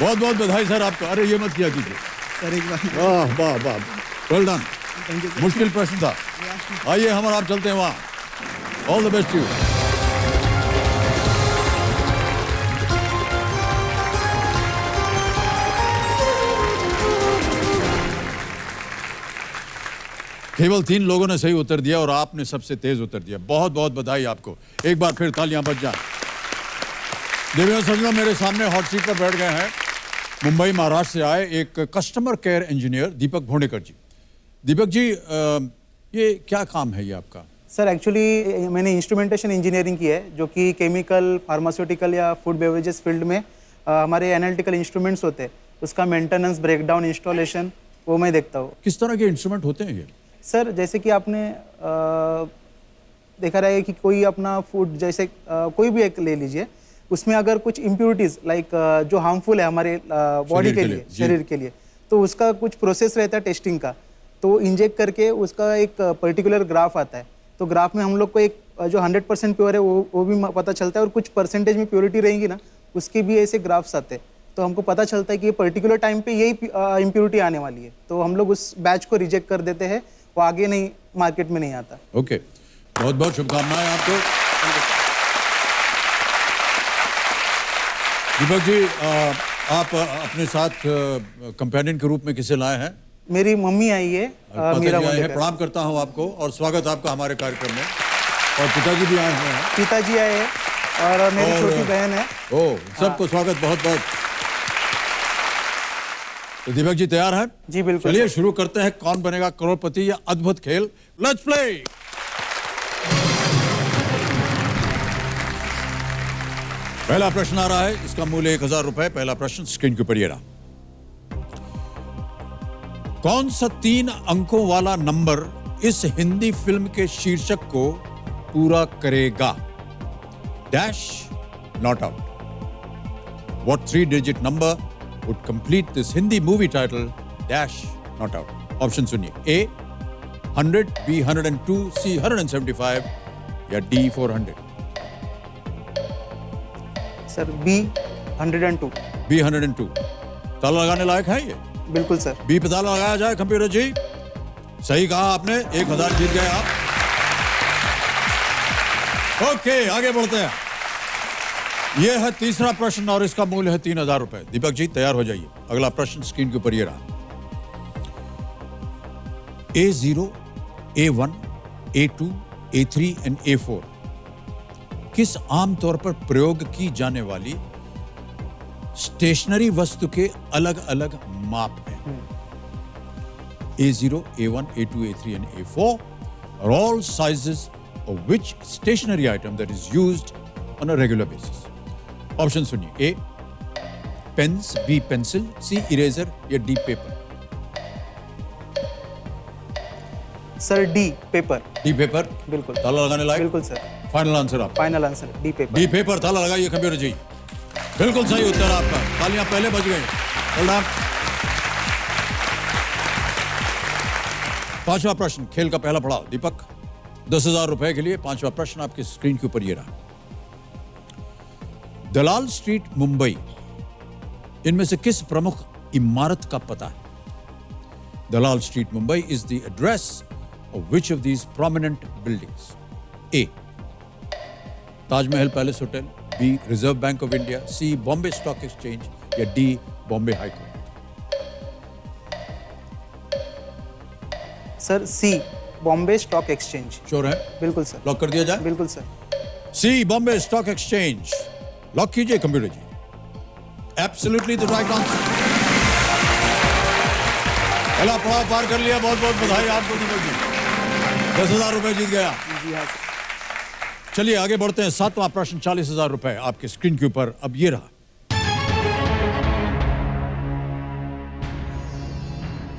बहुत बहुत बधाई सर आपको। अरे ये मत किया कीजिए सर एक बार वाह वाह वाह, वेल डन। थैंक यू मुश्किल प्रश्न था। आइए हम और आप चलते हैं वहाँ। All the best you. केवल 3 लोगों ने सही उत्तर दिया और आपने सबसे तेज उत्तर दिया। बहुत बहुत बधाई आपको। एक बार फिर तालियां बज जाएं। देवियों सज्जनों, मेरे सामने हॉट सीट पर बैठ गए हैं मुंबई महाराष्ट्र से आए एक कस्टमर केयर इंजीनियर दीपक भोंडेकर जी। दीपक जी, ये क्या काम है ये आपका? सर एक्चुअली मैंने इंस्ट्रूमेंटेशन इंजीनियरिंग की है, जो कि केमिकल, फार्मास्यूटिकल या फूड बेवरेजेस फील्ड में हमारे एनालिटिकल इंस्ट्रूमेंट्स होते हैं, उसका मेंटेनेंस, ब्रेकडाउन, इंस्टॉलेशन वो मैं देखता हूँ। किस तरह के इंस्ट्रूमेंट होते हैं ये? सर जैसे कि आपने देखा रहा है कि कोई अपना फूड जैसे कोई भी एक ले लीजिए, उसमें अगर कुछ इम्प्योरिटीज लाइक जो हार्मफुल है हमारे बॉडी के लिए, शरीर के लिए, तो उसका कुछ प्रोसेस रहता है टेस्टिंग का। तो इंजेक्ट करके उसका एक पर्टिकुलर ग्राफ आता है, तो ग्राफ में हम लोग को एक जो 100% प्योर है वो भी पता चलता है, और कुछ परसेंटेज में प्योरिटी रहेगी ना, उसके भी ऐसे ग्राफ्स आते हैं। तो हमको पता चलता है कि ये पर्टिकुलर टाइम पे यही इम्प्योरिटी आने वाली है, तो हम लोग उस बैच को रिजेक्ट कर देते हैं, वो आगे नहीं मार्केट में नहीं आता। ओके, बहुत बहुत शुभकामनाएं आपको। दीपक जी, आप अपने साथ कंपेनियन के रूप में किसे लाए हैं? मेरी मम्मी आई है, मीरा है। भोंडेकर। प्रणाम करता हूं आपको और स्वागत आपका हमारे कार्यक्रम में। और पिताजी भी आए हुए हैं। पिताजी आए हैं और मेरी छोटी बहन है। सबको स्वागत बहुत बहुत। तो दीपक जी तैयार हैं? जी बिल्कुल। चलिए शुरू करते हैं कौन बनेगा करोड़पति, या अद्भुत खेल। Let's play. पहला प्रश्न आ रहा है, इसका मूल्य 1000 रुपए। पहला प्रश्न स्क्रीन के ऊपर ये रहा। कौन सा 3 अंकों वाला नंबर इस हिंदी फिल्म के शीर्षक को पूरा करेगा? Dash not out. What 3-digit number would complete this Hindi movie title? Dash not out. Option सुनिए। A 100, B 102, C 175 या D 400। Sir B 102। B 102 ताला लगाने लायक है ये? बिल्कुल सर। बी पे ताला लगाया जाए कंप्यूटर जी। सही कहा आपने, 1000 जीत गए आप। ओके, आगे बढ़ते हैं। यह है तीसरा प्रश्न और इसका मूल्य है 3000 रुपए। दीपक जी तैयार हो जाइए। अगला प्रश्न स्क्रीन के ऊपर ये रहा। A0, A1, A2, A3 and A4 किस आमतौर पर प्रयोग की जाने वाली स्टेशनरी वस्तु के अलग अलग माप हैं? A0, A1, A2, A3 and A4 are all sizes of which stationary item that is used on a regular basis. Option सुनिए। A pens, B pencil, C eraser या D paper. Sir D paper. D paper बिल्कुल। ताला लगाने लायक? बिल्कुल sir. Final answer आप? Final answer D paper. D paper ताला लगाइए कंप्यूटर जी। बिल्कुल सही उत्तर आपका। तालियां पहले बज गई। पांचवा प्रश्न खेल का पहला पड़ाव। दीपक 10,000 रुपए के लिए पांचवा प्रश्न आपकी स्क्रीन के ऊपर ये रहा। दलाल स्ट्रीट मुंबई इनमें से किस प्रमुख इमारत का पता है? Dalal Street Mumbai is the address of which of these prominent buildings? A Taj Mahal Palace Hotel, B Reserve Bank of India, C Bombay Stock Exchange या D Bombay High Court. Sir C Bombay Stock Exchange. Sure है? बिल्कुल सर। लॉक कर दिया जाए? बिल्कुल sir. C Bombay Stock Exchange lock कीजिए computer ji. Absolutely the right answer. पहला पड़ाव पार कर लिया। बहुत बहुत बधाई आपको दीपक जी। 10,000 रुपए जीत गया। जी हाँ। चलिए आगे बढ़ते हैं। सातवां प्रश्न 40,000 रुपए आपके स्क्रीन के ऊपर अब ये रहा।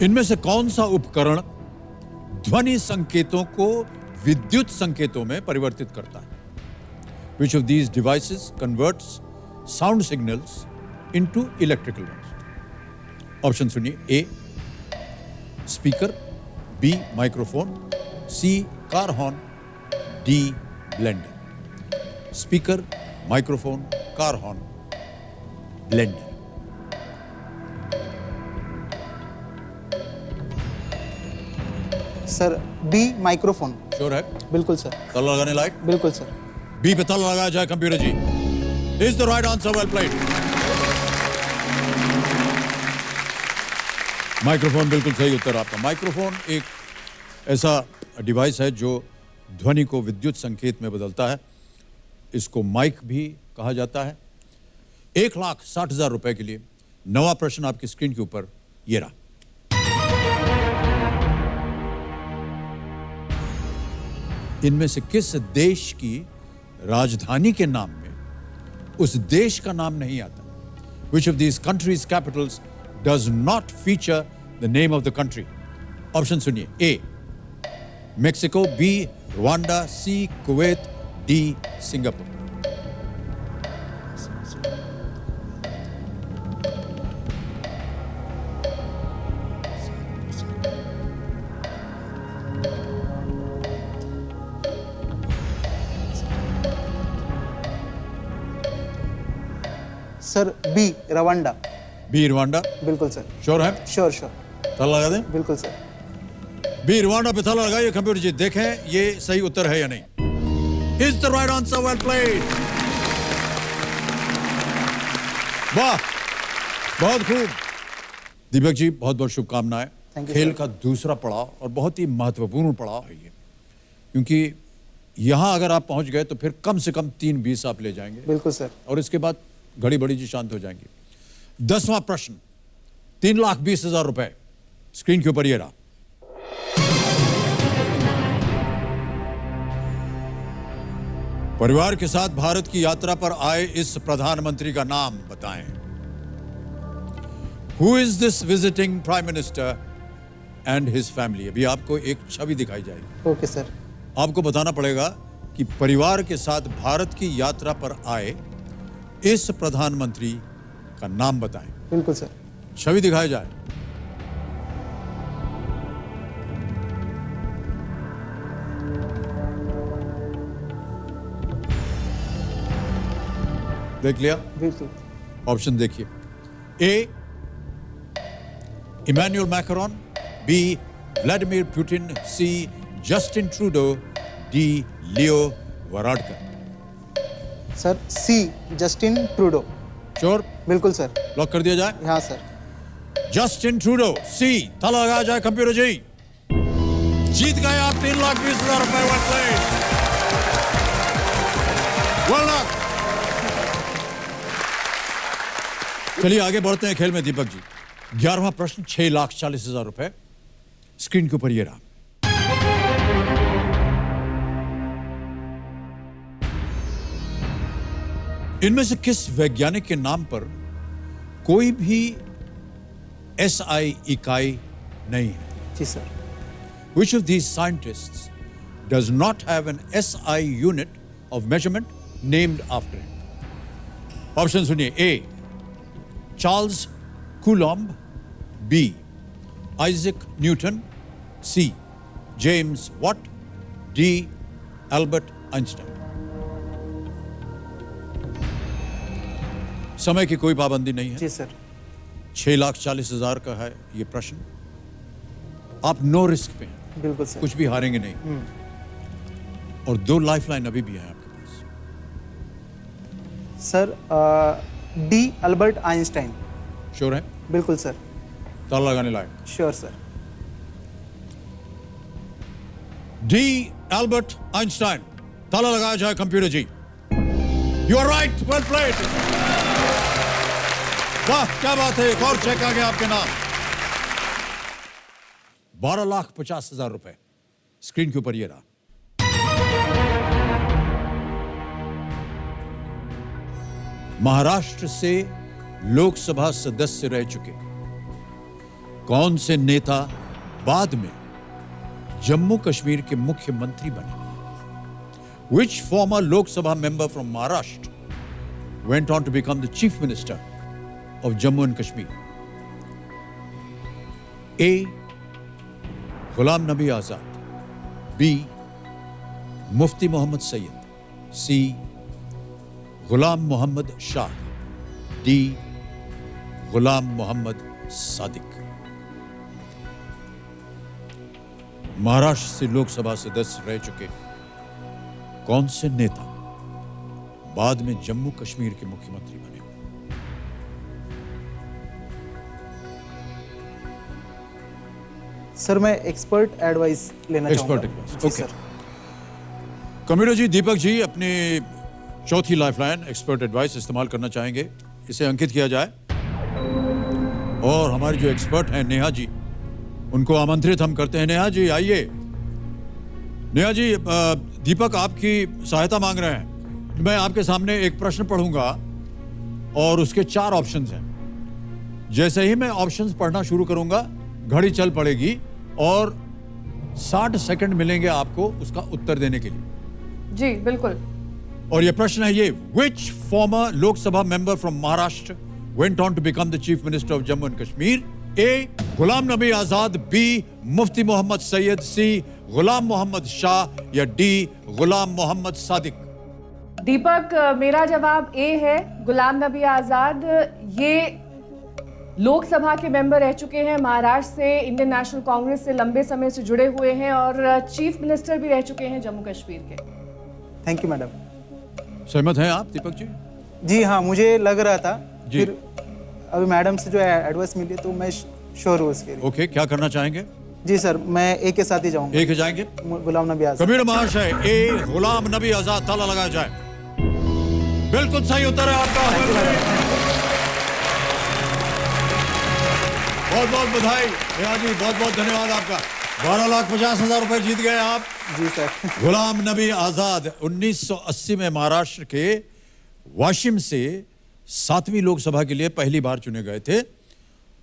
इनमें से कौन सा उपकरण ध्वनि संकेतों को विद्युत संकेतों में परिवर्तित करता है? Which of these devices converts sound signals into electrical ones? Option सुनिए। A speaker, B microphone, C car horn, D blender. Speaker, microphone, car horn, blender. Sir B microphone. Sure है? बिल्कुल सर। ताला लगाने लायक? बिल्कुल सर। बी पे ताला लगाया जाए computer ji. Is the right answer, well played. Microphone बिल्कुल सही उत्तर आपका। माइक्रोफोन एक ऐसा डिवाइस है जो ध्वनि को विद्युत संकेत में बदलता है। इसको माइक भी कहा जाता है। 1,60,000 रुपए के लिए नवा प्रश्न आपकी स्क्रीन के ऊपर ये रहा। इनमें से किस देश की राजधानी के नाम में उस देश का नाम नहीं आता? Which of these countries' capitals does not feature the name of the country? Option सुनिए। A Mexico, B Rwanda, C Kuwait, D Singapore. Sir B Rwanda. B Rwanda? बिल्कुल सर। श्योर है? Sure sure. ताला लगा दें? बिल्कुल सर। बी रवांडा पे ताला लगाइए कंप्यूटर जी, देखें ये सही उत्तर है या नहीं। Is the right answer, well played. वाह, बहुत खूब। दीपक जी बहुत बहुत शुभकामनाएं। Thank you, खेल sir. का दूसरा पड़ाव और बहुत ही महत्वपूर्ण पड़ाव है ये, क्योंकि यहां अगर आप पहुंच गए तो फिर कम से कम 3-20 आप ले जाएंगे। बिल्कुल सर। और इसके बाद घड़ी बड़ी जी शांत हो जाएंगी। 10वां प्रश्न, 3,20,000 रुपए स्क्रीन के ऊपर ये रहा। परिवार के साथ भारत की यात्रा पर आए इस प्रधानमंत्री का नाम बताएं। Who is this visiting prime minister and his family? अभी आपको एक छवि दिखाई जाएगी। Okay sir. आपको बताना पड़ेगा कि परिवार के साथ भारत की यात्रा पर आए इस प्रधानमंत्री का नाम बताएं। बिल्कुल सर। छवि दिखाई जाए। देख लिया? बिल्कुल। ऑप्शन देखिए। A Emmanuel Macron, B Vladimir Putin, C Justin Trudeau, D Leo Varadkar. Sir C Justin Trudeau. Sure? बिल्कुल सर। लॉक कर दिया जाए? हाँ सर। जस्टिन ट्रूडो, सी। ताला लगाया जाए कंप्यूटर जी। जीत गए आप 3,20,000 रुपए। Well done. चलिए आगे बढ़ते हैं खेल में दीपक जी। 11वां प्रश्न, 6,40,000 रुपए स्क्रीन के ऊपर ये रहा। इनमें से किस वैज्ञानिक के नाम पर कोई भी एसआई इकाई नहीं है? जी sir. Which of these scientists does not have an SI unit of measurement named after him? Option सुनिए। A Charles Coulomb, B Isaac Newton, C James Watt, D Albert Einstein. समय की कोई पाबंदी नहीं है। जी सर। 6,40,000 का है ये प्रश्न। आप नो रिस्क पे हैं, बिल्कुल सर। कुछ भी हारेंगे नहीं। और 2 लाइफलाइन अभी भी हैं आपके पास। Sir D Albert Einstein. Sure है? बिल्कुल सर। ताला लगाने लायक। Sure sir. D Albert Einstein. ताला लगाया जाए computer ji. You are right, well played. वाह क्या बात है, एक और चेक आ गया आपके नाम। 12,50,000 रुपए स्क्रीन के ऊपर ये रहा। महाराष्ट्र से लोकसभा सदस्य रह चुके कौन से नेता बाद में जम्मू कश्मीर के मुख्यमंत्री बने? Which former Lok Sabha member from Maharashtra went on to become the chief minister of Jammu and Kashmir? A. Ghulam Nabi Azad, B. Mufti Muhammad Sayyid, C. Ghulam Muhammad Shah, D. Ghulam Muhammad Sadiq. Maharashtra से लोकसभा सदस्य रह चुके कौन से नेता बाद में जम्मू कश्मीर के मुख्यमंत्री बने? सर मैं एक्सपर्ट एडवाइस लेना एक्सपर्ट चाहूँगा। एडवाइस, जी ओके। सर। कम्यूडो जी, दीपक जी अपनी चौथी लाइफलाइन एक्सपर्ट एडवाइस इस्तेमाल करना चाहेंगे, इसे अंकित किया जाए। और हमारे जो एक्सपर्ट हैं नेहा जी, उनको आमंत्रित हम करते हैं। नेहा जी आइए। नेहा जी, दीपक आपकी सहायता मांग रहे हैं। मैं आपके सामने एक प्रश्न पढ़ूंगा और उसके 4 ऑप्शंस हैं। जैसे ही मैं ऑप्शंस पढ़ना शुरू करूंगा, घड़ी चल पड़ेगी और 60 सेकंड मिलेंगे आपको उसका उत्तर देने के लिए। जी बिल्कुल। और ये प्रश्न है ये: which former Lok Sabha member from Maharashtra went on to become the chief minister of Jammu and Kashmir? A. Ghulam Nabi Azad, B. Mufti Mohammad Syed, C. गुलाम मोहम्मद शाह या D. गुलाम मोहम्मद सादिक? दीपक, मेरा जवाब ए है, गुलाम नबी आजाद। ये लोकसभा के मेंबर रह चुके हैं, महाराष्ट्र से इंडियन नेशनल कांग्रेस से लंबे समय से जुड़े हुए हैं और चीफ मिनिस्टर भी रह चुके हैं जम्मू कश्मीर के। Thank you madam. सहमत हैं आप दीपक जी? जी हाँ, मुझे लग रहा था, जी। फिर अभी मैडम से जो एडवाइस मिली तो मैं श्योर हूँ उसके लिए। ओके, क्या करना चाहेंगे? जी सर, मैं ए के साथ ही जाऊँगा। एक जाएंगे। गुलाम नबी आजाद। कबीर महाशय, ए गुलाम नबी आजाद, ताला लगाया जाए। बिल्कुल सही उत्तर है आपका। बहुत बहुत बधाई नेहा जी, बहुत बहुत धन्यवाद आपका। 12,50,000 रुपए जीत गए आप। जी सर। गुलाम नबी आजाद 1980 में महाराष्ट्र के वाशिम से 7वीं लोकसभा के लिए पहली बार चुने गए थे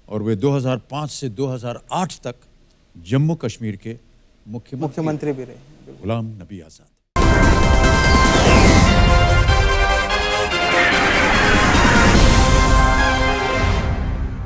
और वे 2005 से 2008 तक जम्मू कश्मीर के मुख्यमंत्री मुख्यमंत्री भी रहे। गुलाम नबी आजाद।